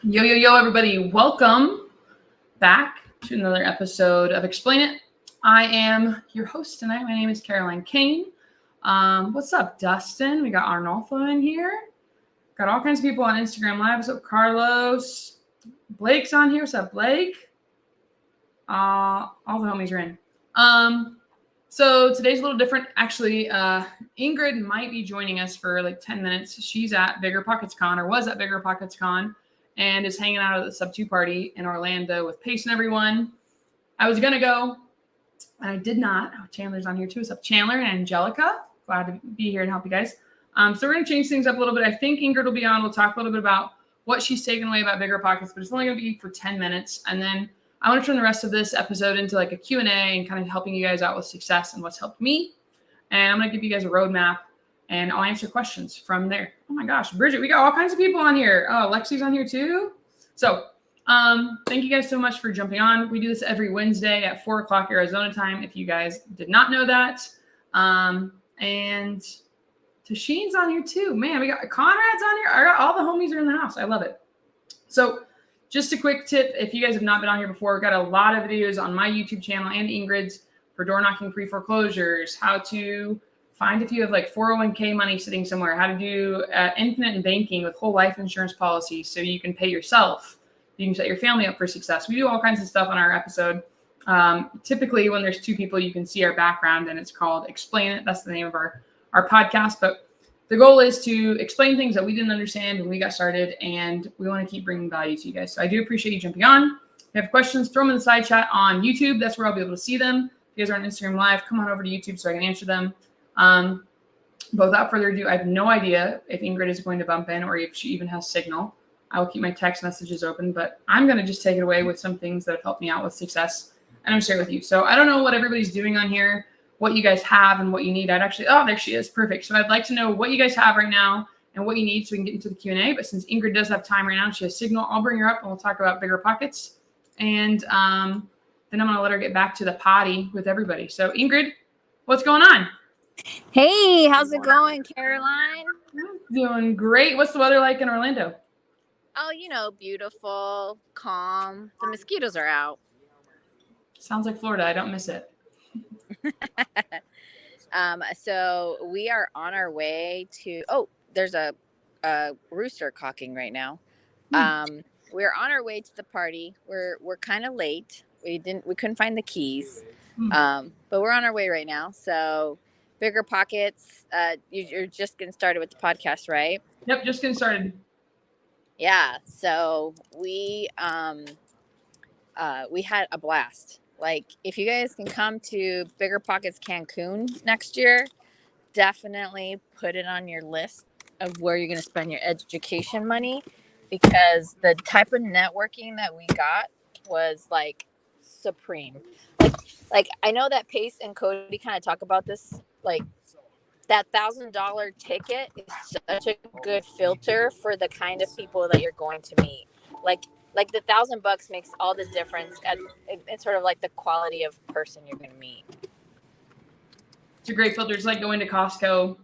Yo, yo, yo, everybody. Welcome back to another episode of Explain It. I am your host tonight. My name is TheCarolineCain. What's up, Dustin? We got Arnolfo in here. Got all kinds of people on Instagram Live. What's up, Carlos? Blake's on here. What's up, Blake? All the homies are in. So today's a little different. Actually, Ingryd might be joining us for like 10 minutes. She's at Bigger Pockets Con, or was at Bigger Pockets Con, and is hanging out at the SubTo party in Orlando with Pace and everyone. I was going to go, and I did not. Oh, Chandler's on here too. What's up, Chandler and Angelica? Glad to be here to help you guys. So we're going to change things up a little bit. I think Ingryd will be on. We'll talk a little bit about what she's taken away about Bigger Pockets, but it's only going to be for 10 minutes. And then I want to turn the rest of this episode into like a Q&A and kind of helping you guys out with success and what's helped me. And I'm going to give you guys a roadmap, and I'll answer questions from there. Oh my gosh, Bridget, we got all kinds of people on here. Oh, Lexi's on here too. So thank you guys so much for jumping on. We do this every Wednesday at 4 o'clock Arizona time, if you guys did not know that. And Tashin's on here too. Man, we got Conrad's on here. I got all the homies are in the house. I love it. So just a quick tip, if you guys have not been on here before, we've got a lot of videos on my YouTube channel and Ingryd's for door knocking pre-foreclosures, how to find if you have like 401k money sitting somewhere, how to do infinite banking with whole life insurance policies so you can pay yourself. You can set your family up for success. We do all kinds of stuff on our episode. Typically, when there's two people, you can see our background, and it's called Explain It. That's the name of our podcast. But the goal is to explain things that we didn't understand when we got started, and we want to keep bringing value to you guys. So I do appreciate you jumping on. If you have questions, throw them in the side chat on YouTube. That's where I'll be able to see them. If you guys are on Instagram Live, come on over to YouTube so I can answer them. But without further ado, I have no idea if Ingryd is going to bump in or if she even has signal. I will keep my text messages open, but I'm going to just take it away with some things that have helped me out with success, and I'm share with you. So I don't know what everybody's doing on here, what you guys have and what you need. Oh, there she is. Perfect. So I'd like to know what you guys have right now and what you need so we can get into the Q&A. But since Ingryd does have time right now, she has signal, I'll bring her up and we'll talk about Bigger Pockets. And then I'm going to let her get back to the potty with everybody. So Ingryd, what's going on? Hey, how's it going, Caroline? Doing great. What's the weather like in Orlando? Oh, beautiful, calm. The mosquitoes are out. Sounds like Florida. I don't miss it. So we are on our way to, there's a rooster cawking right now. We're on our way to the party. We're kind of late. We couldn't find the keys. But we're on our way right now. So Bigger Pockets, you're just getting started with the podcast, right? Yep, just getting started. Yeah. So we had a blast. Like, if you guys can come to Bigger Pockets Cancun next year, definitely put it on your list of where you're going to spend your education money, because the type of networking that we got was like supreme. Like I know that Pace and Cody kind of talk about this, like that $1,000 ticket is such a good filter for the kind of people that you're going to meet. Like the $1,000 makes all the difference. It's sort of like the quality of person you're going to meet. It's a great filter. It's like going to Costco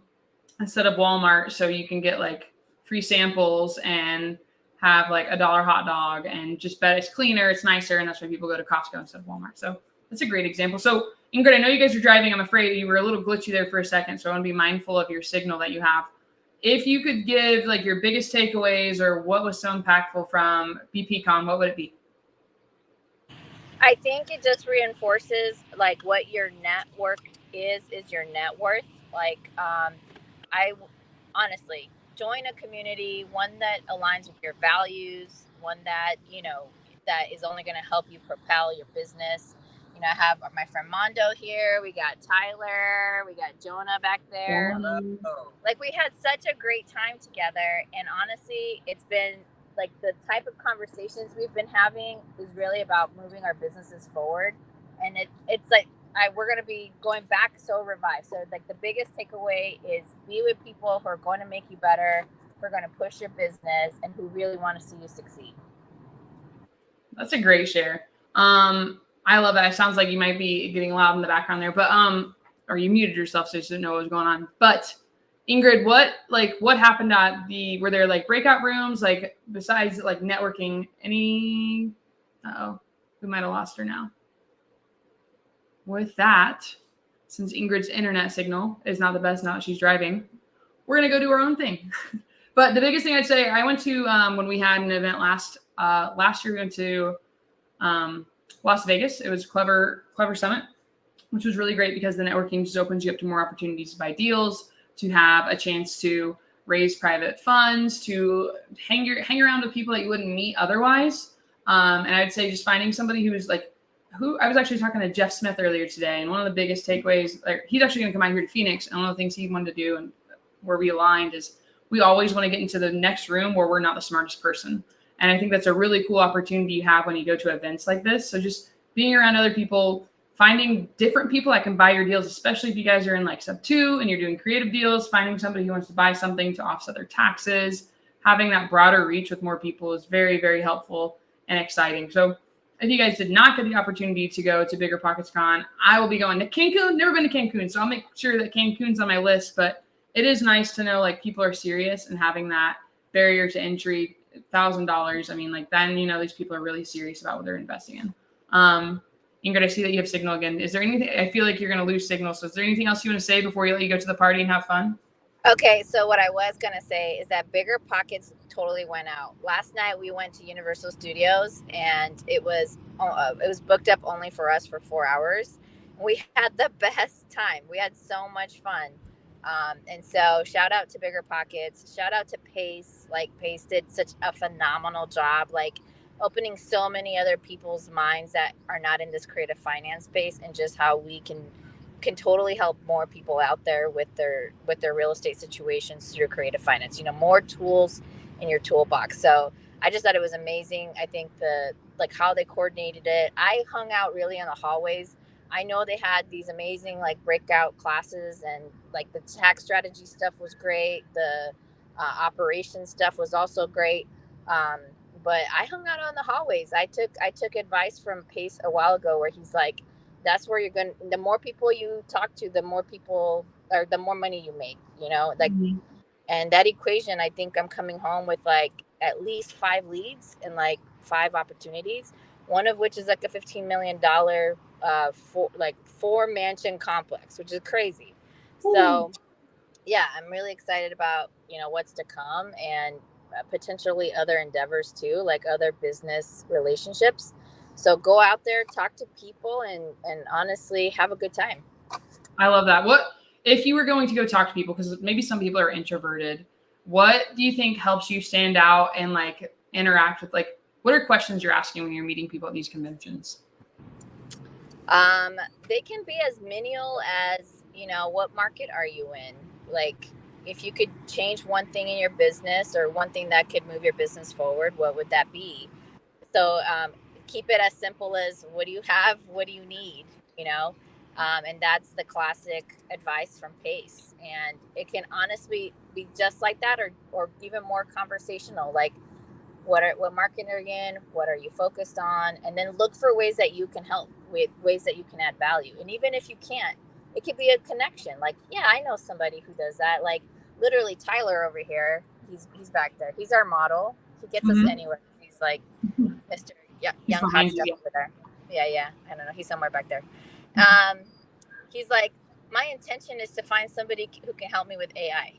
instead of Walmart, so you can get like free samples and have like $1 hot dog, and just bet it's cleaner, it's nicer, and that's why people go to Costco instead of Walmart. So that's a great example. So Ingryd, I know you guys are driving. I'm afraid you were a little glitchy there for a second, so I want to be mindful of your signal that you have. If you could give like your biggest takeaways or what was so impactful from BPCon, what would it be? I think it just reinforces like what your network is your net worth. Like, I honestly join a community, one that aligns with your values, one that, that is only going to help you propel your business. I have my friend Mondo here. We got Tyler. We got Jonah back there. Hello. Like, we had such a great time together. And honestly, it's been like the type of conversations we've been having is really about moving our businesses forward. And it's like, we're going to be going back so revived. So like the biggest takeaway is be with people who are going to make you better, who are going to push your business, and who really want to see you succeed. That's a great share. I love that. It sounds like you might be getting loud in the background there, but or you muted yourself so you didn't know what was going on. But Ingrid, what happened at were there like breakout rooms, like besides like networking, we might have lost her now. With that, since Ingrid's internet signal is not the best now that she's driving, we're going to go do our own thing. But the biggest thing I'd say, I went to, when we had an event last year, we went to Las Vegas. It was Clever Summit, which was really great because the networking just opens you up to more opportunities to buy deals, to have a chance to raise private funds, to hang around with people that you wouldn't meet otherwise. And I'd say just finding somebody who's like, I was actually talking to Jeff Smith earlier today, and one of the biggest takeaways, he's actually going to come out here to Phoenix, and one of the things he wanted to do and where we aligned is we always want to get into the next room where we're not the smartest person. And I think that's a really cool opportunity you have when you go to events like this. So just being around other people, finding different people that can buy your deals, especially if you guys are in like SubTo and you're doing creative deals, finding somebody who wants to buy something to offset their taxes, having that broader reach with more people is very, very helpful and exciting. So if you guys did not get the opportunity to go to Bigger Pockets Con, I will be going to Cancun. Never been to Cancun, so I'll make sure that Cancun's on my list. But it is nice to know like people are serious and having that barrier to entry, $1,000. I mean, like then these people are really serious about what they're investing in. Ingrid, I see that you have signal again. Is there anything? I feel like you're going to lose signal. So is there anything else you want to say before we let you go to the party and have fun? Okay, so what I was going to say is that Bigger Pockets totally went out. Last night we went to Universal Studios and it was booked up only for us for 4 hours. We had the best time. We had so much fun. And so shout out to Bigger Pockets. Shout out to Pace. Like Pace did such a phenomenal job, like opening so many other people's minds that are not in this creative finance space, and just how we can totally help more people out there with their real estate situations through creative finance. More tools in your toolbox. So I just thought it was amazing. I think how they coordinated it. I hung out really in the hallways. I know they had these amazing like breakout classes, and like the tax strategy stuff was great. The operations stuff was also great. But I hung out on the hallways. I took advice from Pace a while ago where he's like, that's where the more people you talk to, the more people, or the more money you make, Mm-hmm. And that equation, I think I'm coming home with like at least 5 leads and like 5 opportunities, one of which is like a $15 million 4 mansion complex, which is crazy. Ooh. So yeah, I'm really excited about, what's to come, and potentially other endeavors too, like other business relationships. So go out there, talk to people, and honestly have a good time. I love that. What if you were going to go talk to people, because maybe some people are introverted, what do you think helps you stand out and like interact with, like, what are questions you're asking when you're meeting people at these conventions? They can be as menial as, what market are you in? Like, if you could change one thing in your business or one thing that could move your business forward, what would that be? So keep it as simple as, what do you have? What do you need? And that's the classic advice from Pace. And it can honestly be just like that, or even more conversational, like what market are you in? What are you focused on? And then look for ways that you can help, with ways that you can add value. And even if you can't, it could be a connection. Like, yeah, I know somebody who does that. Like literally Tyler over here, he's back there. He's our model. He gets us anywhere. He's like Mr. Young hot stuff over there. Yeah. I don't know. He's somewhere back there. He's like, my intention is to find somebody who can help me with AI.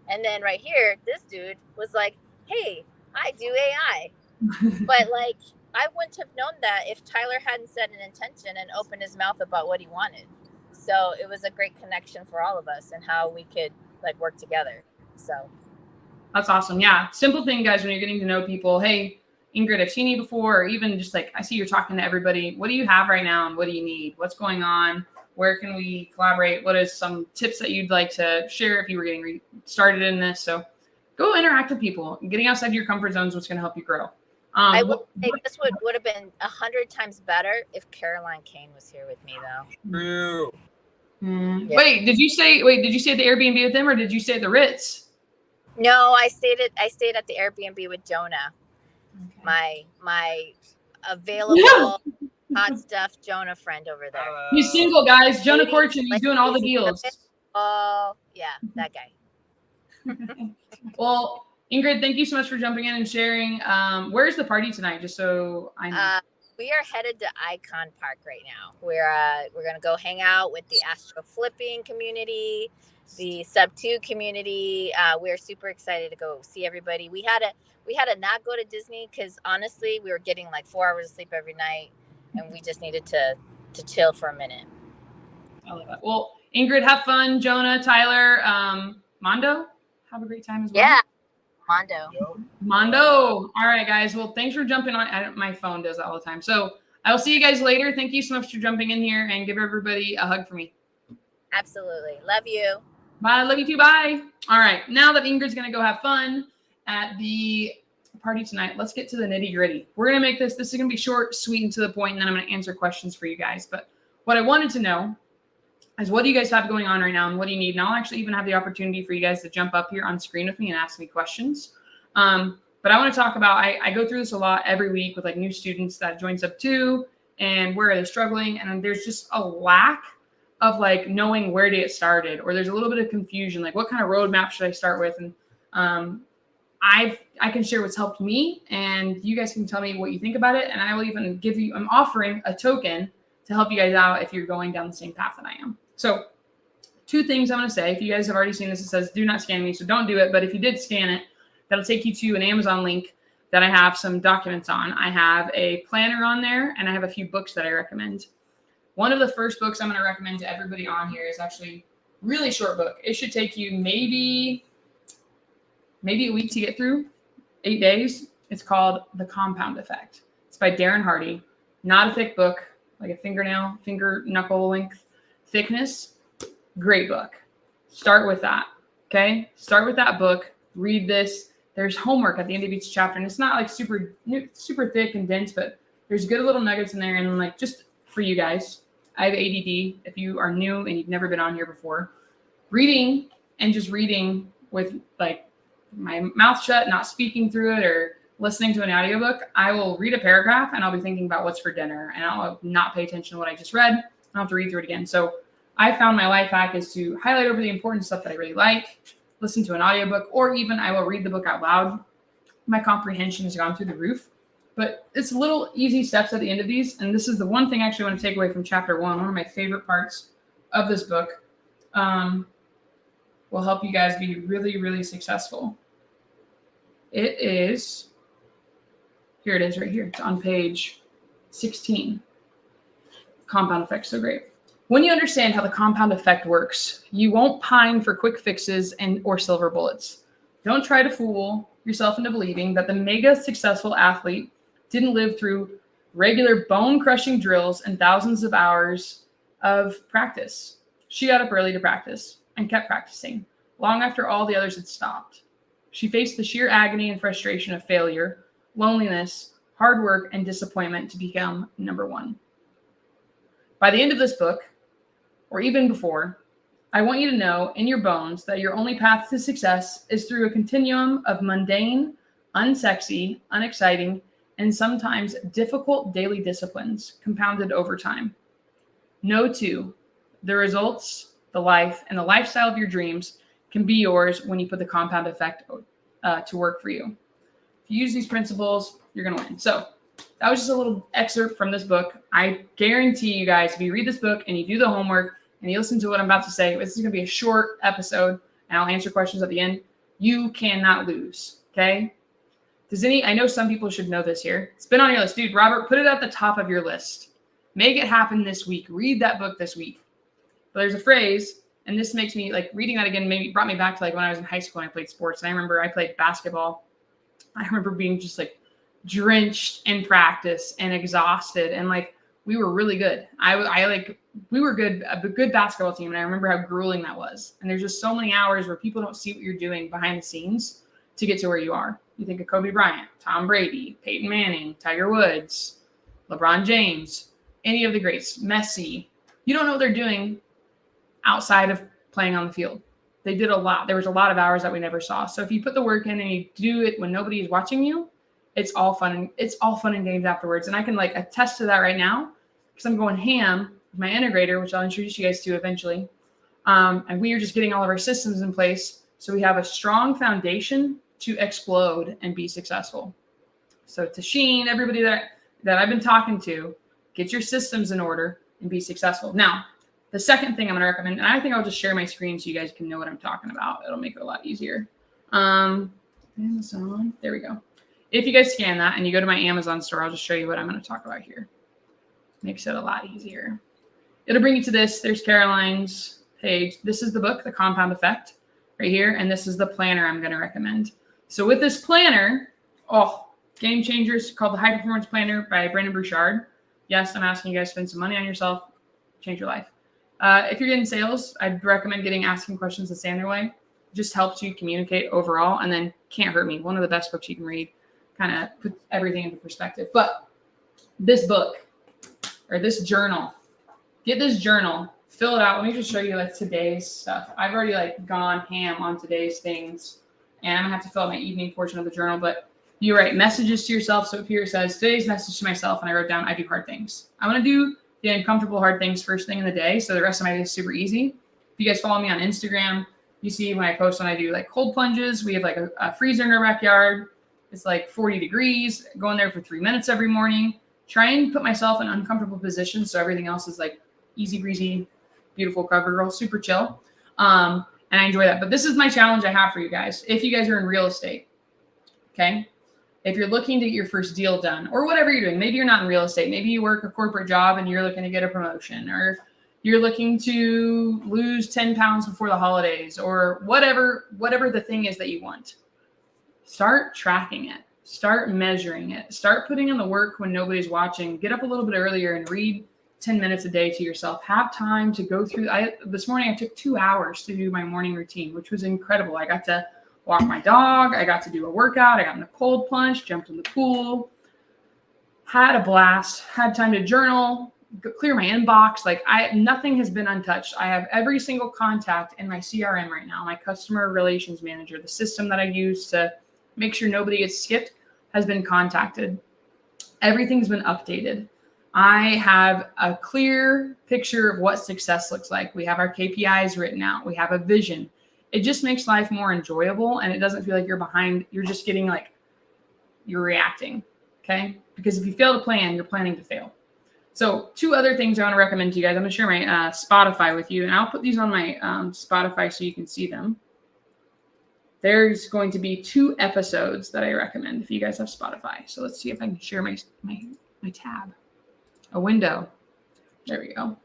And then right here, this dude was like, hey, I do AI. But like, I wouldn't have known that if Tyler hadn't set an intention and opened his mouth about what he wanted. So it was a great connection for all of us, and how we could like work together. So that's awesome. Yeah. Simple thing, guys, when you're getting to know people. Hey, Ingrid, I've seen you before, or even just like, I see you're talking to everybody. What do you have right now? And what do you need? What's going on? Where can we collaborate? What is some tips that you'd like to share if you were getting started in this? So go interact with people. Getting outside your comfort zone is what's going to help you grow. I would say this would have been 100 times better if CarolineCain was here with me, though. True. Yeah. Wait, did you say at the Airbnb with them, or did you stay at the Ritz? No, I stayed at the Airbnb with Jonah. Okay. My available hot stuff Jonah friend over there. He's single, guys. Jonah Corchin, he's doing all the deals. Oh, yeah, that guy. Well, Ingrid, thank you so much for jumping in and sharing. Where's the party tonight? Just so I know. We are headed to Icon Park right now. We're gonna go hang out with the Astro Flipping community, the SubTo community. We're super excited to go see everybody. We had to not go to Disney because honestly, we were getting like 4 hours of sleep every night, and we just needed to chill for a minute. I love that. Well, Ingrid, have fun. Jonah, Tyler, Mondo, have a great time as well. Yeah. Mondo. All right, guys. Well, thanks for jumping on. My phone does that all the time. So I will see you guys later. Thank you so much for jumping in here, and give everybody a hug for me. Absolutely. Love you. Bye. Love you too. Bye. All right. Now that Ingrid's going to go have fun at the party tonight, let's get to the nitty gritty. We're going to make this is going to be short, sweet, and to the point, and then I'm going to answer questions for you guys. But what I wanted to know is, what do you guys have going on right now, and what do you need? And I'll actually even have the opportunity for you guys to jump up here on screen with me and ask me questions. But I want to talk about, I go through this a lot every week with like new students that join SubTo and where they're struggling. And there's just a lack of like knowing where to get started, or there's a little bit of confusion, like what kind of roadmap should I start with? And I can share what's helped me, and you guys can tell me what you think about it. And I will even I'm offering a token to help you guys out if you're going down the same path that I am. So 2 things I'm going to say. If you guys have already seen this, it says do not scan me, so don't do it. But if you did scan it, that'll take you to an Amazon link that I have some documents on. I have a planner on there, and I have a few books that I recommend. One of the first books I'm going to recommend to everybody on here is actually a really short book. It should take you maybe a week to get through, 8 days. It's called The Compound Effect. It's by Darren Hardy. Not a thick book, like a finger knuckle length thickness. Great book. Start with that. Okay? Start with that book. Read this. There's homework at the end of each chapter, and it's not like super thick and dense, but there's good little nuggets in there. And like, just for you guys, I have ADD. If you are new and you've never been on here before, reading with like my mouth shut, not speaking through it or listening to an audiobook, I will read a paragraph and I'll be thinking about what's for dinner, and I'll not pay attention to what I just read. I'll have to read through it again. So I found my life hack is to highlight over the important stuff that I really like, listen to an audiobook, or even I will read the book out loud. My comprehension has gone through the roof. But it's little easy steps at the end of these. And this is the one thing I actually want to take away from chapter 1. One of my favorite parts of this book will help you guys be really, really successful. It is, here it is right here. It's on page 16. Compound effect, so great. When you understand how the compound effect works, you won't pine for quick fixes or silver bullets. Don't try to fool yourself into believing that the mega successful athlete didn't live through regular bone-crushing drills and thousands of hours of practice. She got up early to practice and kept practicing, long after all the others had stopped. She faced the sheer agony and frustration of failure, loneliness, hard work, and disappointment to become number 1. By the end of this book, or even before, I want you to know in your bones that your only path to success is through a continuum of mundane, unsexy, unexciting, and sometimes difficult daily disciplines compounded over time. Know too, the results, the life, and the lifestyle of your dreams can be yours when you put the compound effect to work for you. If you use these principles, you're going to win. So that was just a little excerpt from this book. I guarantee you guys, if you read this book and you do the homework and you listen to what I'm about to say, this is going to be a short episode, and I'll answer questions at the end. You cannot lose, okay? I know some people should know this here. It's been on your list. Dude, Robert, put it at the top of your list. Make it happen this week. Read that book this week. But there's a phrase, and this makes me, like, reading that again maybe brought me back to, like, when I was in high school and I played sports. And I remember I played basketball. I remember being just, like, drenched in practice and exhausted, and, like, we were really good. We were good, a good basketball team, and I remember how grueling that was. And there's just so many hours where people don't see what you're doing behind the scenes to get to where you are. You think of Kobe Bryant, Tom Brady, Peyton Manning, Tiger Woods, LeBron James, any of the greats, Messi. You don't know what they're doing outside of playing on the field. They did a lot. There was a lot of hours that we never saw. So if you put the work in and you do it when nobody is watching you, it's all fun. It's all fun and games afterwards. And I can, like, attest to that right now because I'm going ham with my integrator, which I'll introduce you guys to eventually. And we are just getting all of our systems in place so we have a strong foundation to explode and be successful. So Tasheen, everybody that I've been talking to, get your systems in order and be successful. Now, the second thing I'm going to recommend, and I think I'll just share my screen so you guys can know what I'm talking about. It'll make it a lot easier. Amazon, there we go. If you guys scan that and you go to my Amazon store, I'll just show you what I'm going to talk about here. Makes it a lot easier. It'll bring you to this. There's Caroline's page. This is the book, The Compound Effect, right here. And this is the planner I'm going to recommend. So with this planner, game changers, called the High Performance Planner by Brendon Burchard. Yes, I'm asking you guys to spend some money on yourself, change your life. If you're getting sales, I'd recommend asking questions the Sandler way. It just helps you communicate overall, and then Can't Hurt Me, one of the best books you can read, kind of puts everything into perspective. But this book, or this journal, get this journal, fill it out. Let me just show you like today's stuff. I've already like gone ham on today's things, and I'm gonna have to fill out my evening portion of the journal, but you write messages to yourself. So here it says, today's message to myself, and I wrote down, I do hard things. I want to do the uncomfortable hard things first thing in the day, so the rest of my day is super easy. If you guys follow me on Instagram, you see when I post when I do like cold plunges. We have like a freezer in our backyard. It's like 40 degrees. Go in there for 3 minutes every morning. Try and put myself in uncomfortable positions so everything else is like easy breezy, beautiful cover girl, super chill. And I enjoy that. But this is my challenge I have for you guys. If you guys are in real estate, okay? If you're looking to get your first deal done or whatever you're doing, maybe you're not in real estate. Maybe you work a corporate job and you're looking to get a promotion, or you're looking to lose 10 pounds before the holidays, or whatever the thing is that you want. Start tracking it. Start measuring it. Start putting in the work when nobody's watching. Get up a little bit earlier and read 10 minutes a day to yourself. Have time to go through. This morning I took 2 hours to do my morning routine, which was incredible. I got to walk my dog. I got to do a workout. I got in a cold plunge, jumped in the pool, had a blast, had time to journal, clear my inbox. Like nothing has been untouched. I have every single contact in my CRM right now, my customer relations manager, the system that I use to make sure nobody gets skipped has been contacted. Everything's been updated. I have a clear picture of what success looks like. We have our KPIs written out. We have a vision. It just makes life more enjoyable, and it doesn't feel like you're behind. You're just getting like, you're reacting, okay? Because if you fail to plan, you're planning to fail. So 2 other things I want to recommend to you guys. I'm going to share my Spotify with you, and I'll put these on my Spotify so you can see them. There's going to be 2 episodes that I recommend if you guys have Spotify. So let's see if I can share my tab, a window. There we go.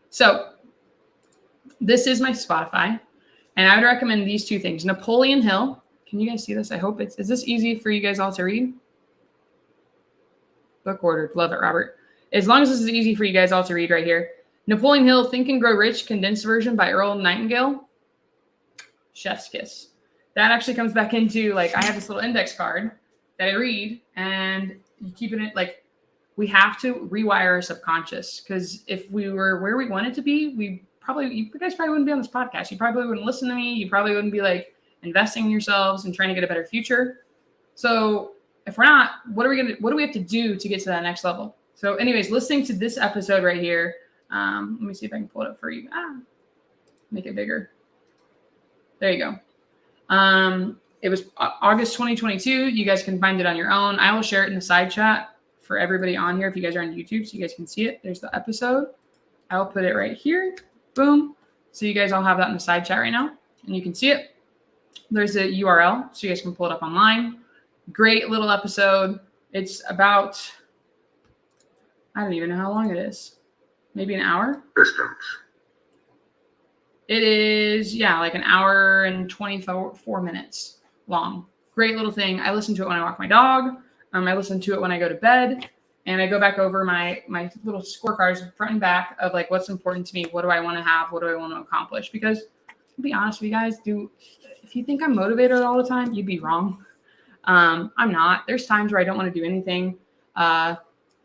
So this is my Spotify. And I would recommend these 2 things. Napoleon Hill. Can you guys see this? I hope is this easy for you guys all to read? Book ordered. Love it, Robert. As long as this is easy for you guys all to read right here. Napoleon Hill, Think and Grow Rich, condensed version by Earl Nightingale. Chef's kiss. That actually comes back into, like, I have this little index card that I read, and you keep it in, like, we have to rewire our subconscious, because if we were where we wanted to be, you guys probably wouldn't be on this podcast. You probably wouldn't listen to me. You probably wouldn't be like investing in yourselves and trying to get a better future. So if we're not, what do we have to do to get to that next level? So anyways, listening to this episode right here, let me see if I can pull it up for you. Make it bigger. There you go. It was August 2022. You guys can find it on your own. I will share it in the side chat for everybody on here if you guys are on YouTube, so you guys can see it. There's the episode. I'll put it right here. Boom. So you guys all have that in the side chat right now, and you can see it. There's a URL, so you guys can pull it up online. Great little episode. It's about, I don't even know how long it is. Maybe an hour? Distance. It is, like an hour and 24 minutes long. Great little thing. I listen to it when I walk my dog. I listen to it when I go to bed. And I go back over my little scorecards front and back of like what's important to me. What do I want to have? What do I want to accomplish? Because to be honest with you guys, if you think I'm motivated all the time, you'd be wrong. I'm not. There's times where I don't want to do anything.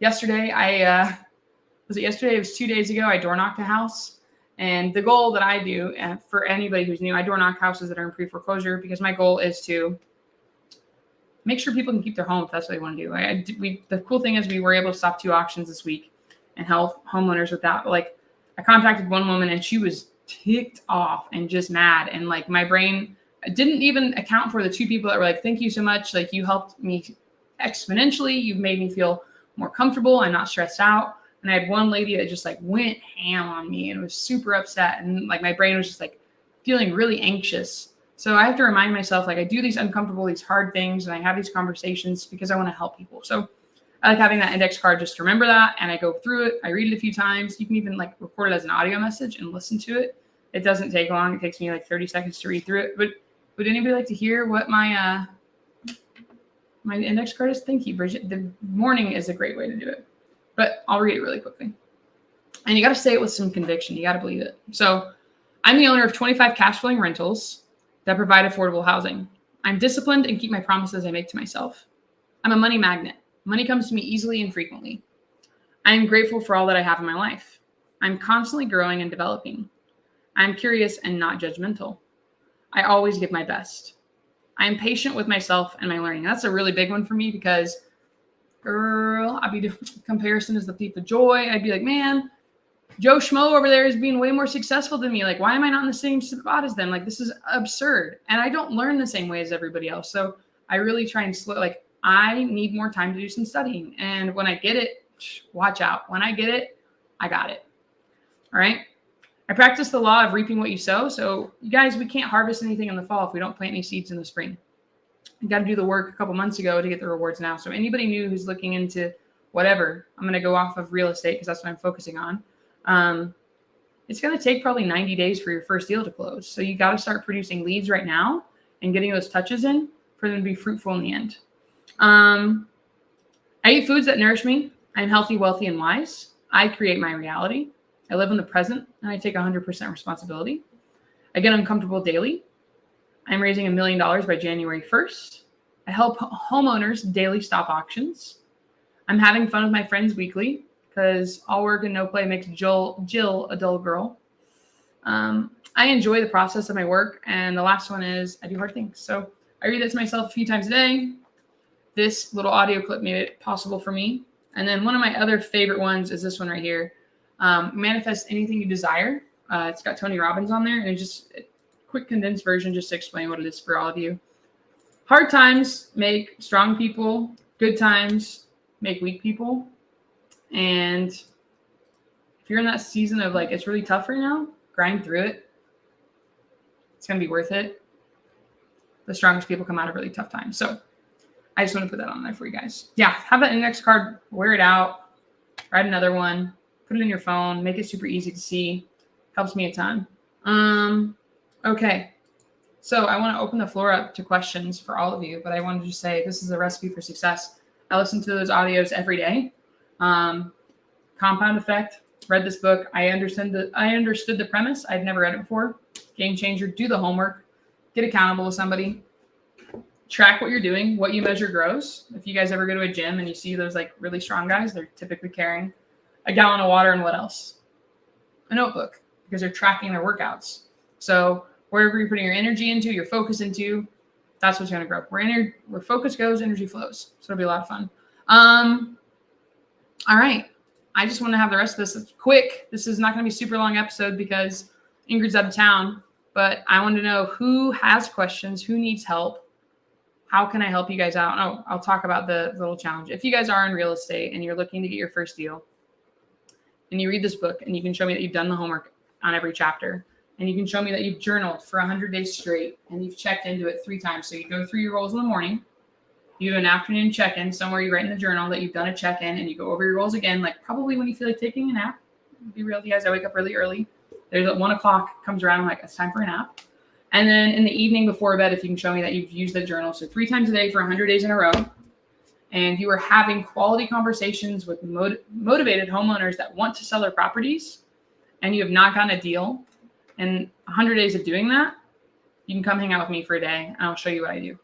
Yesterday, it was 2 days ago, I door knocked a house. And the goal that I do, and for anybody who's new, I door knock houses that are in pre-foreclosure because my goal is to make sure people can keep their home if that's what they want to do. The cool thing is we were able to stop 2 auctions this week and help homeowners with that. Like, I contacted one woman and she was ticked off and just mad. And like my brain didn't even account for the 2 people that were like, thank you so much. Like you helped me exponentially. You've made me feel more comfortable. I'm not stressed out. And I had one lady that just like went ham on me and was super upset. And like my brain was just like feeling really anxious. So I have to remind myself, like I do these uncomfortable, these hard things, and I have these conversations because I want to help people. So I like having that index card just to remember that. And I go through it. I read it a few times. You can even like record it as an audio message and listen to it. It doesn't take long. It takes me like 30 seconds to read through it. But would anybody like to hear what my my index card is? Thank you, Bridget. The morning is a great way to do it. But I'll read it really quickly. And you got to say it with some conviction. You got to believe it. So I'm the owner of 25 cash flowing rentals that provide affordable housing. I'm disciplined and keep my promises I make to myself. I'm a money magnet. Money comes to me easily and frequently. I am grateful for all that I have in my life. I'm constantly growing and developing. I'm curious and not judgmental. I always give my best. I am patient with myself and my learning. That's a really big one for me because girl, I'd be doing comparison is the thief of joy. I'd be like, man, Joe Schmo over there is being way more successful than me. Like, why am I not in the same spot as them? Like, this is absurd. And I don't learn the same way as everybody else. So I really try and like, I need more time to do some studying. And when I get it, watch out. When I get it, I got it. All right. I practice the law of reaping what you sow. So you guys, we can't harvest anything in the fall if we don't plant any seeds in the spring. You got to do the work a couple months ago to get the rewards now. So anybody new who's looking into whatever, I'm going to go off of real estate because that's what I'm focusing on. It's going to take probably 90 days for your first deal to close. So you got to start producing leads right now and getting those touches in for them to be fruitful in the end. I eat foods that nourish me. I'm healthy, wealthy, and wise. I create my reality. I live in the present and I take 100% responsibility. I get uncomfortable daily. I'm raising $1 million by January 1st. I help homeowners daily stop auctions. I'm having fun with my friends weekly because all work and no play makes Jill a dull girl. I enjoy the process of my work. And the last one is I do hard things. So I read that to myself a few times a day. This little audio clip made it possible for me. And then one of my other favorite ones is this one right here. Manifest anything you desire. It's got Tony Robbins on there, and it's just a quick condensed version just to explain what it is for all of you. Hard times make strong people. Good times make weak people. And if you're in that season of like, it's really tough right now, grind through it. It's going to be worth it. The strongest people come out of really tough times. So I just want to put that on there for you guys. Yeah, have that index card, wear it out, write another one. Put it in your phone. Make it super easy to see. Helps me a ton. Okay. So I want to open the floor up to questions for all of you, but I wanted to just say this is a recipe for success. I listen to those audios every day. Compound effect. Read this book. I understood the premise. I'd never read it before. Game changer. Do the homework. Get accountable with somebody. Track what you're doing. What you measure grows. If you guys ever go to a gym and you see those like really strong guys, they're typically carrying a gallon of water and what else? A notebook, because they're tracking their workouts. So wherever you're putting your energy into, your focus into, that's what's going to grow. Where focus goes, energy flows. So it'll be a lot of fun. All right. I just want to have the rest of this quick. This is not going to be a super long episode because Ingrid's out of town, but I want to know who has questions, who needs help. How can I help you guys out? Oh, I'll talk about the little challenge. If you guys are in real estate and you're looking to get your first deal, and you read this book and you can show me that you've done the homework on every chapter, and you can show me that you've journaled for 100 days straight and you've checked into it 3 times. So you go through your goals in the morning, you do an afternoon check-in somewhere, you write in the journal that you've done a check-in, and you go over your goals again, like probably when you feel like taking a nap. Be real with you guys, I wake up really early. There's at 1 o'clock comes around, I'm like, it's time for a nap. And then in the evening before bed, if you can show me that you've used the journal, so 3 times a day for 100 days in a row, and you are having quality conversations with motivated homeowners that want to sell their properties, and you have not gotten a deal, in 100 days of doing that, you can come hang out with me for a day, and I'll show you what I do.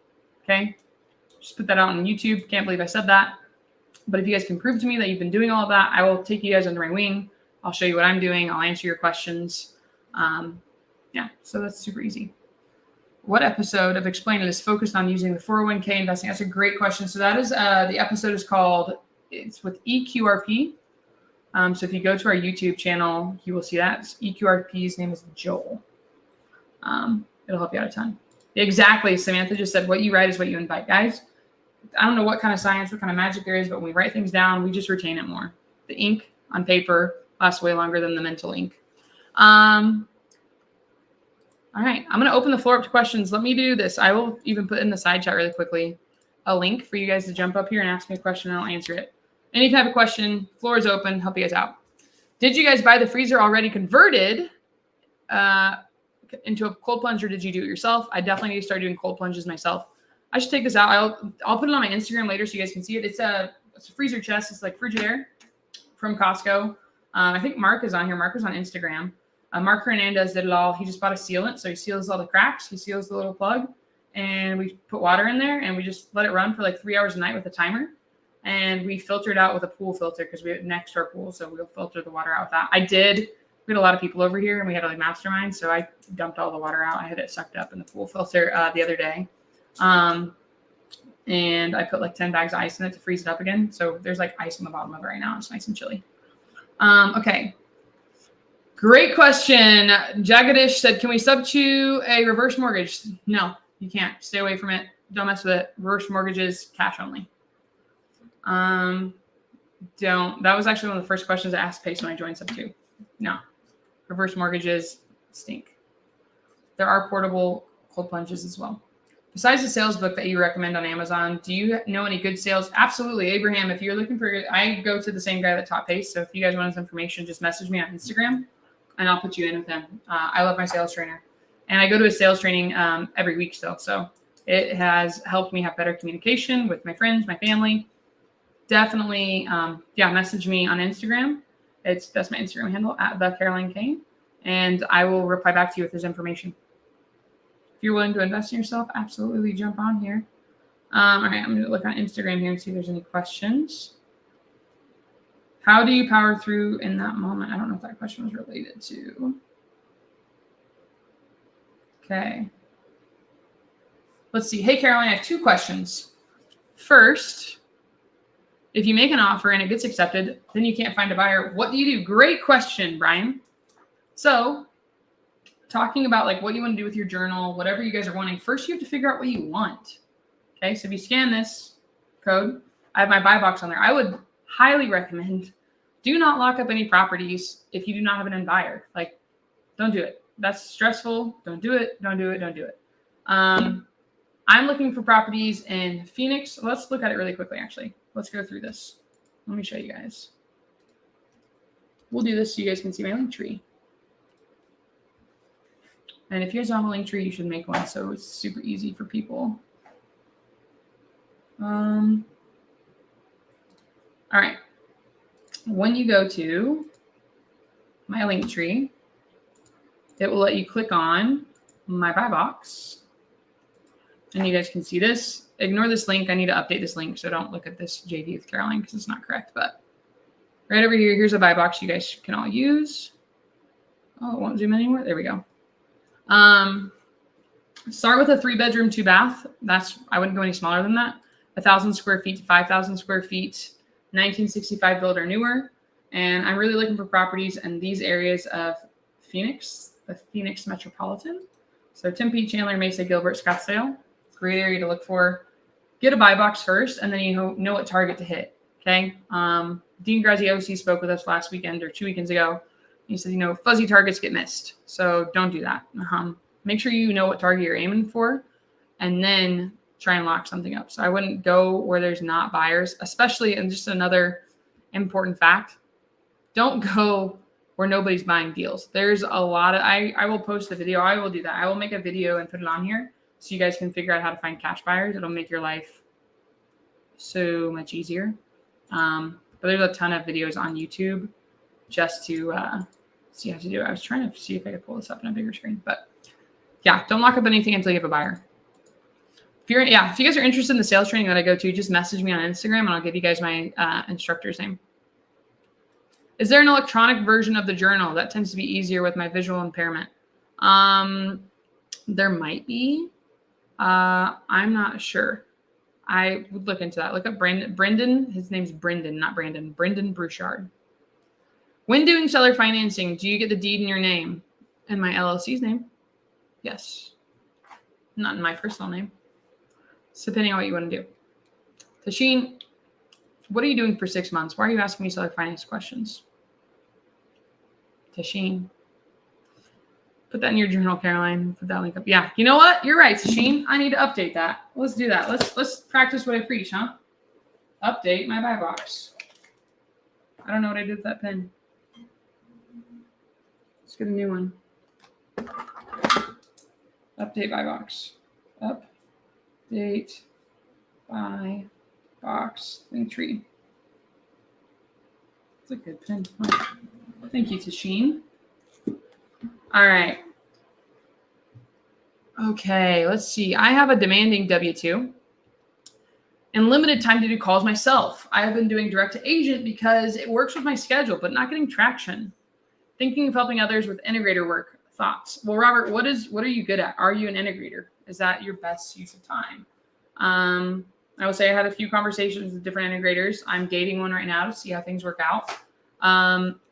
Okay? Just put that out on YouTube. Can't believe I said that. But if you guys can prove to me that you've been doing all of that, I will take you guys under my wing. I'll show you what I'm doing. I'll answer your questions. Yeah, so that's super easy. What episode of Explain It is focused on using the 401k investing? That's a great question. So that is the episode is called, it's with EQRP, So if you go to our YouTube channel, you will see that. EQRP's name is Joel. It'll help you out a ton. Exactly. Samantha just said, what you write is what you invite. Guys, I don't know what kind of science, what kind of magic there is, but when we write things down, we just retain it more. The ink on paper lasts way longer than the mental ink. All right, I'm going to open the floor up to questions. Let me do this. I will even put in the side chat really quickly a link for you guys to jump up here and ask me a question, and I'll answer it. Any type of question, floor is open. Help you guys out. Did you guys buy the freezer already converted into a cold plunge, or did you do it yourself? I definitely need to start doing cold plunges myself. I should take this out. I'll put it on my Instagram later so you guys can see it. It's a freezer chest. It's like Frigidaire from Costco. I think Mark is on here. Mark was on Instagram. Ingryd Hernandez did it all. He just bought a sealant. So he seals all the cracks. He seals the little plug. And we put water in there. And we just let it run for like 3 hours a night with a timer. And we filter it out with a pool filter because we have it next to our pool. So we'll filter the water out with that. We had a lot of people over here. And we had like masterminds. So I dumped all the water out. I had it sucked up in the pool filter the other day. And I put like 10 bags of ice in it to freeze it up again. So there's like ice on the bottom of it right now. It's nice and chilly. Okay. Great question. Jagadish said, can we subTo a reverse mortgage? No, you can't. Stay away from it. Don't mess with it. Reverse mortgages, cash only. That was actually one of the first questions I asked Pace when I joined SubTo. No. Reverse mortgages stink. There are portable cold plunges as well. Besides the sales book that you recommend on Amazon, do you know any good sales? Absolutely. Abraham, if you're looking for, I go to the same guy that taught Pace. So if you guys want his information, just message me on Instagram and I'll put you in with him. I love my sales trainer. And I go to his sales training every week still. So it has helped me have better communication with my friends, my family. Definitely, message me on Instagram. That's my Instagram handle, at TheCarolineCain. And I will reply back to you with his information. If you're willing to invest in yourself, absolutely jump on here. All right, I'm going to look on Instagram here and see if there's any questions. How do you power through in that moment? I don't know if that question was related to. Okay. Let's see. Hey, Caroline, I have 2 questions. First, if you make an offer and it gets accepted, then you can't find a buyer. What do you do? Great question, Brian. So, talking about like what you want to do with your journal, whatever you guys are wanting, first you have to figure out what you want. Okay, so if you scan this code, I have my buy box on there. I would highly recommend do not lock up any properties if you do not have an end buyer. Like, don't do it. That's stressful. Don't do it. Don't do it. Don't do it. I'm looking for properties in Phoenix. Let's look at it really quickly, actually. Let's go through this. Let me show you guys. We'll do this so you guys can see my link tree. And if you guys don't have a link tree, you should make one so it's super easy for people. All right. When you go to my link tree, it will let you click on my buy box. And you guys can see this. Ignore this link. I need to update this link, so don't look at this JV with Caroline because it's not correct. But right over here, here's a buy box you guys can all use. Oh, it won't zoom in anymore. There we go. Start with a 3-bedroom, 2-bath. I wouldn't go any smaller than that. 1,000 square feet to 5,000 square feet, 1965 build or newer. And I'm really looking for properties in these areas of Phoenix, the Phoenix metropolitan. So Tempe, Chandler, Mesa, Gilbert, Scottsdale. Great area to look for. Get a buy box first, and then you know what target to hit. Okay. Dean Graziosi spoke with us last weekend or 2 weekends ago. He said, fuzzy targets get missed. So don't do that. Make sure you know what target you're aiming for, and then try and lock something up. So I wouldn't go where there's not buyers, especially, and just another important fact, don't go where nobody's buying deals. There's a lot of, I will post a video. I will do that. I will make a video and put it on here so you guys can figure out how to find cash buyers. It'll make your life so much easier. But there's a ton of videos on YouTube just to see how to do it. I was trying to see if I could pull this up in a bigger screen, but yeah, don't lock up anything until you have a buyer. If you guys are interested in the sales training that I go to, just message me on Instagram and I'll give you guys my instructor's name. Is there an electronic version of the journal? That tends to be easier with my visual impairment. There might be. I'm not sure. I would look into that. Look up Brendan. His name's Brendan, not Brandon. Brendan Brouchard. When doing seller financing, do you get the deed in your name? In my LLC's name? Yes. Not in my personal name. It's depending on what you want to do. Tasheen, what are you doing for 6 months? Why are you asking me seller finance questions? Tasheen. Put that in your journal, Caroline. Put that link up. Yeah, you know what? You're right, Tasheen. I need to update that. Let's do that. Let's practice what I preach, huh? Update my buy box. I don't know what I did with that pen. Let's get a new one. Update buy box. Update buy box. Linktree. It's a good pen. Thank you, Tasheen. All right. Okay, let's see. I have a demanding W-2 and limited time to do calls myself. I have been doing direct to agent because it works with my schedule, but not getting traction. Thinking of helping others with integrator work. Thoughts? Well, Robert, what are you good at? Are you an integrator? Is that your best use of time? I would say I had a few conversations with different integrators. I'm dating one right now to see how things work out.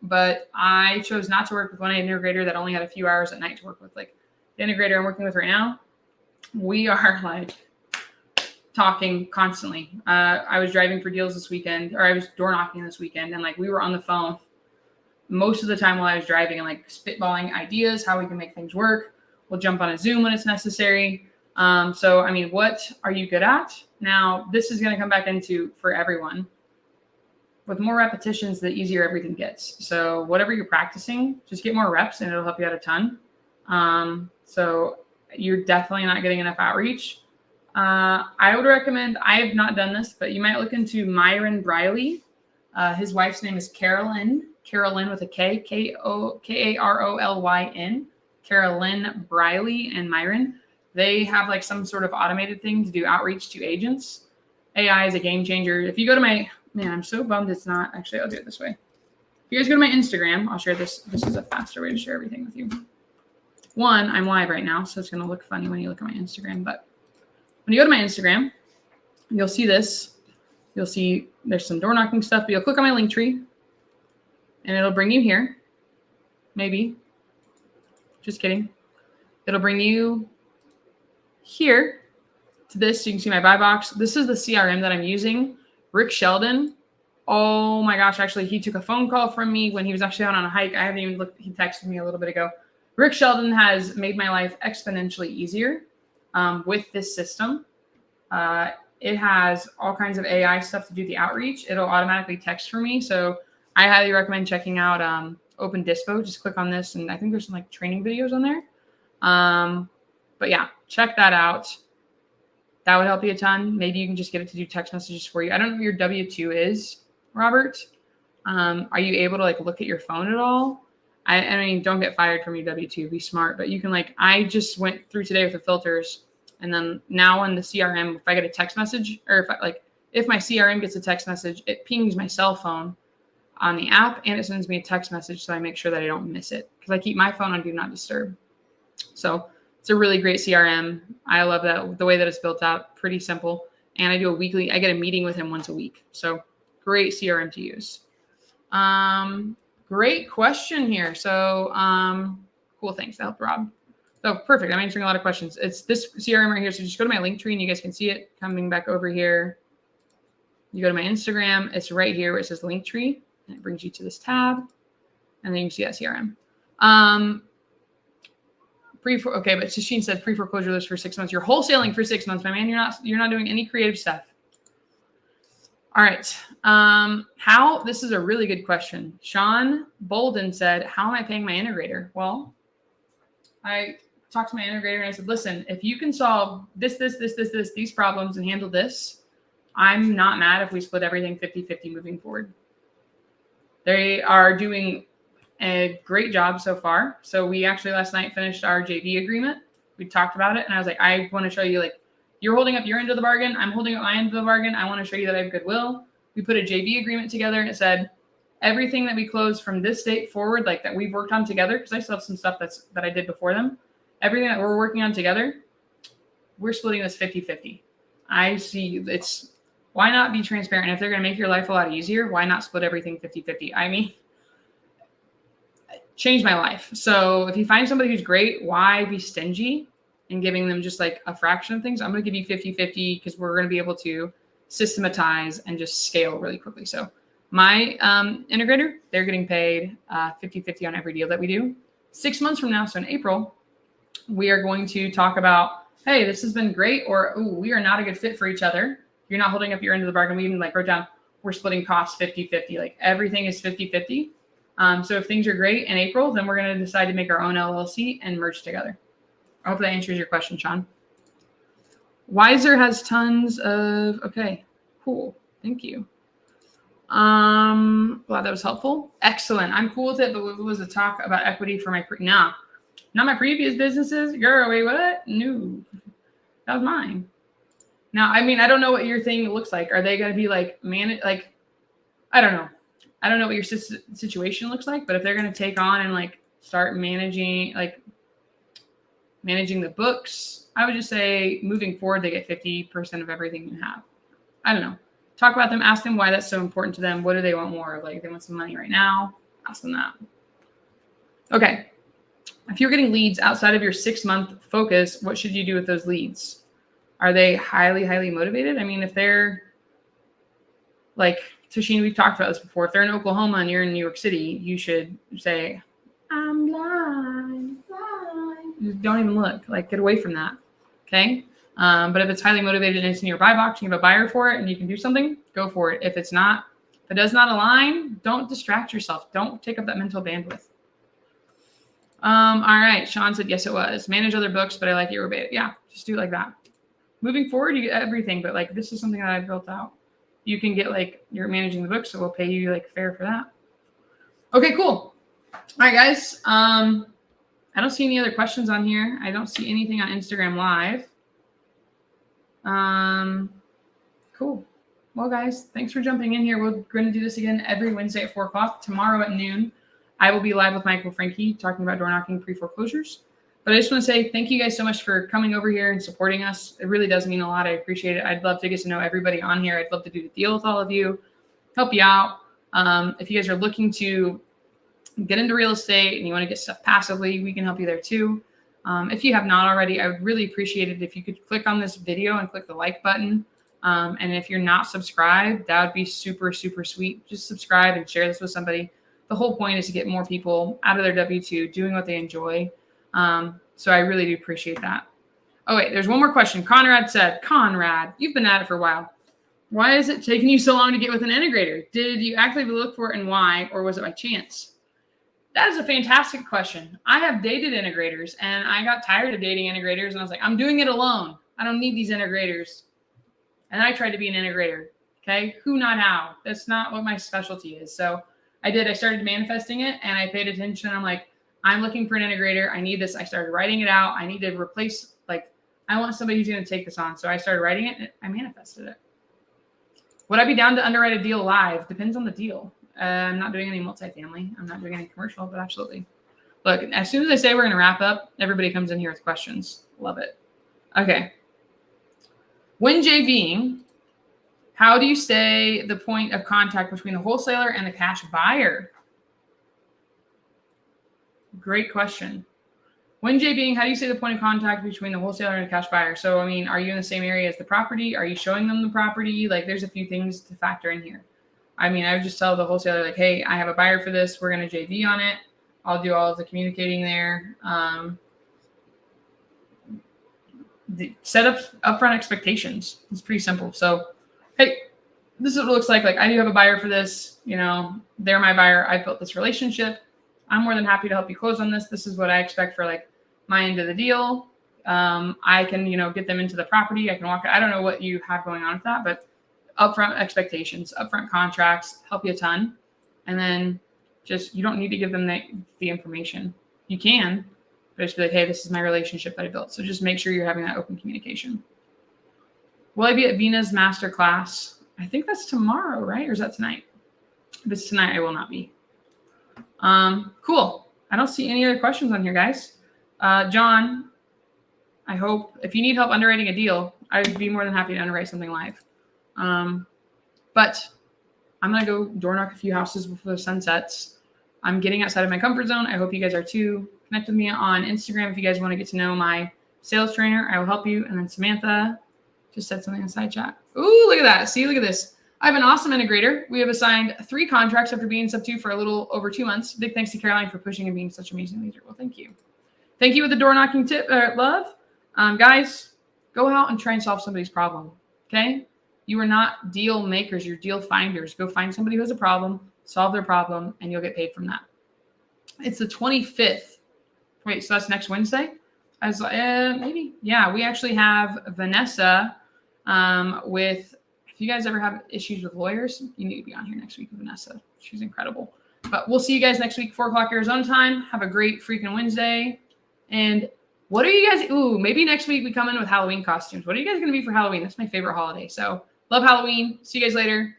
But I chose not to work with one integrator that only had a few hours at night to work with. Like the integrator I'm working with right now, we are like talking constantly. I was driving for deals this weekend, or I was door knocking this weekend, and like we were on the phone most of the time while I was driving and like spitballing ideas, how we can make things work. We'll jump on a Zoom when it's necessary. So, I mean, what are you good at? Now, this is going to come back into for everyone. With more repetitions, the easier everything gets. So whatever you're practicing, just get more reps and it'll help you out a ton. So you're definitely not getting enough outreach. I would recommend, I have not done this, but you might look into Myron Briley. His wife's name is Caroline with a K, Karolyn, Caroline Briley and Myron. They have like some sort of automated thing to do outreach to agents. AI is a game changer. If you go to my, man, I'm so bummed it's not, actually, I'll do it this way. If you guys go to my Instagram, I'll share this. This is a faster way to share everything with you. One, I'm live right now, so it's going to look funny when you look at my Instagram. But when you go to my Instagram, you'll see this. You'll see there's some door knocking stuff, but you'll click on my link tree and it'll bring you here. Maybe. Just kidding. It'll bring you here to this. So you can see my buy box. This is the CRM that I'm using. Rick Sheldon. Oh my gosh. Actually, he took a phone call from me when he was actually out on a hike. I haven't even looked. He texted me a little bit ago. Rick Sheldon has made my life exponentially easier with this system. It has all kinds of AI stuff to do the outreach. It'll automatically text for me. So I highly recommend checking out Open Dispo. Just click on this. And I think there's some like training videos on there. But yeah, check that out. That would help you a ton. Maybe you can just get it to do text messages for you. I don't know what your W-2 is, Robert. Are you able to like look at your phone at all? I mean, don't get fired from your W-2. Be smart. But you can like, I just went through today with the filters. And then now in the CRM, if I get a text message, or if my CRM gets a text message, it pings my cell phone on the app and it sends me a text message. So I make sure that I don't miss it because I keep my phone on Do Not Disturb. So it's a really great CRM. I love that, the way that it's built out, pretty simple. And I do I get a meeting with him once a week. So great CRM to use. Great question here. So cool, thanks. That helped Rob. So perfect. I'm answering a lot of questions. It's this CRM right here. So just go to my link tree and you guys can see it coming back over here. You go to my Instagram. It's right here where it says link tree. And it brings you to this tab. And then you can see that CRM. Okay, but Tasheen said pre-foreclosure list for 6 months. You're wholesaling for 6 months, my man. You're not doing any creative stuff. All right. This is a really good question. Sean Bolden said, how am I paying my integrator? Well, I talked to my integrator and I said, listen, if you can solve these problems and handle this, I'm not mad if we split everything 50-50 moving forward. They are doing a great job so far. So we actually last night finished our JV agreement. We talked about it and I was like, I want to show you, like, you're holding up your end of the bargain. I'm holding up my end of the bargain. I want to show you that I have goodwill. We put a JV agreement together and it said everything that we close from this date forward, like that we've worked on together, because I still have some stuff that I did before them. Everything that we're working on together, we're splitting this 50-50. I see why not be transparent? If they're going to make your life a lot easier, why not split everything 50-50? I mean, changed my life. So if you find somebody who's great, why be stingy and giving them just like a fraction of things? I'm going to give you 50-50 because we're going to be able to systematize and just scale really quickly. So my integrator, they're getting paid 50-50 on every deal that we do. 6 months from now, so in April, we are going to talk about, hey, this has been great, or ooh, we are not a good fit for each other. You're not holding up your end of the bargain. We even like wrote down, we're splitting costs 50-50. Like everything is 50-50. So if things are great in April, then we're going to decide to make our own LLC and merge together. I hope that answers your question, Sean. Wiser has tons of, okay, cool. Thank you. Glad that was helpful. Excellent. I'm cool with it, but it was a talk about equity for my, not my previous businesses. Girl, wait, what? No, that was mine. Now, I mean, I don't know what your thing looks like. Are they going to be like, I don't know. I don't know what your situation looks like, but if they're going to take on and like start managing the books, I would just say moving forward, they get 50% of everything you have. I don't know. Talk about them. Ask them why that's so important to them. What do they want more? Like, they want some money right now. Ask them that. Okay. If you're getting leads outside of your 6-month focus, what should you do with those leads? Are they highly, highly motivated? I mean, if they're like, Tashina, we've talked about this before. If they're in Oklahoma and you're in New York City, you should say, I'm blind. Just don't even look. Like, get away from that. Okay? But if it's highly motivated and it's in your buy box, you have a buyer for it and you can do something, go for it. If it does not align, don't distract yourself. Don't take up that mental bandwidth. All right. Sean said, yes, it was. Manage other books, but I like your rebate. Yeah, just do it like that. Moving forward, you get everything, but like, this is something that I've built out. You can get like, you're managing the books, so we'll pay you like fair for that. Okay, cool. All right, guys. I don't see any other questions on here. I don't see anything on Instagram Live. Cool. Well, guys, thanks for jumping in here. We're going to do this again every Wednesday at 4 o'clock. Tomorrow at noon, I will be live with Michael Frankie talking about door knocking pre-foreclosures. But I just want to say thank you guys so much for coming over here and supporting us. It really does mean a lot. I appreciate it. I'd love to get to know everybody on here. I'd love to do the deal with all of you, help you out. If you guys are looking to get into real estate and you want to get stuff passively, we can help you there too. If you have not already, I would really appreciate it if you could click on this video and click the like button. And if you're not subscribed, that would be super, super sweet. Just subscribe and share this with somebody. The whole point is to get more people out of their W-2, doing what they enjoy. So I really do appreciate that. Oh, wait, there's one more question. Conrad said, Conrad, you've been at it for a while. Why is it taking you so long to get with an integrator? Did you actively look for it and why, or was it by chance? That is a fantastic question. I have dated integrators and I got tired of dating integrators and I was like, I'm doing it alone. I don't need these integrators. And I tried to be an integrator. Okay. Who, not how. That's not what my specialty is. So I started manifesting it and I paid attention. I'm like, I'm looking for an integrator. I need this. I started writing it out. I need to replace, I want somebody who's going to take this on. So I started writing it and I manifested it. Would I be down to underwrite a deal live? Depends on the deal. I'm not doing any multifamily. I'm not doing any commercial, but absolutely. Look, as soon as I say we're going to wrap up, everybody comes in here with questions. Love it. Okay. When JVing, how do you stay the point of contact between the wholesaler and the cash buyer? Great question. When JVing, how do you stay the point of contact between the wholesaler and the cash buyer? So, I mean, are you in the same area as the property? Are you showing them the property? Like, there's a few things to factor in here. I mean, I would just tell the wholesaler, like, hey, I have a buyer for this. We're going to JV on it. I'll do all of the communicating there. Set up upfront expectations. It's pretty simple. So, hey, this is what it looks like. Like, I do have a buyer for this. You know, they're my buyer. I built this relationship. I'm more than happy to help you close on this. This is what I expect for like my end of the deal. I can, get them into the property. I can walk. I don't know what you have going on with that, but upfront expectations, upfront contracts help you a ton. And then just, you don't need to give them the information. You can, but just be like, hey, this is my relationship that I built. So just make sure you're having that open communication. Will I be at Vina's masterclass? I think that's tomorrow, right? Or is that tonight? If it's tonight, I will not be. Cool. I don't see any other questions on here, guys. John, I hope if you need help underwriting a deal, I would be more than happy to underwrite something live. But I'm going to go door knock a few houses before the sun sets. I'm getting outside of my comfort zone. I hope you guys are too. Connect with me on Instagram if you guys want to get to know my sales trainer. I will help you. And then Samantha just said something in the side chat. Ooh, look at that. See, look at this. I have an awesome integrator. We have assigned 3 contracts after being SubTo for a little over 2 months. Big thanks to Caroline for pushing and being such an amazing leader. Well, thank you. Thank you with the door knocking tip, love. Guys, go out and try and solve somebody's problem. Okay? You are not deal makers. You're deal finders. Go find somebody who has a problem, solve their problem, and you'll get paid from that. It's the 25th. Wait, so that's next Wednesday? I was like, maybe. Yeah, we actually have Vanessa with, if you guys ever have issues with lawyers, you need to be on here next week with Vanessa. She's incredible. But we'll see you guys next week, 4 o'clock Arizona time. Have a great freaking Wednesday. And what are you guys, maybe next week we come in with Halloween costumes. What are you guys going to be for Halloween? That's my favorite holiday. So love Halloween. See you guys later.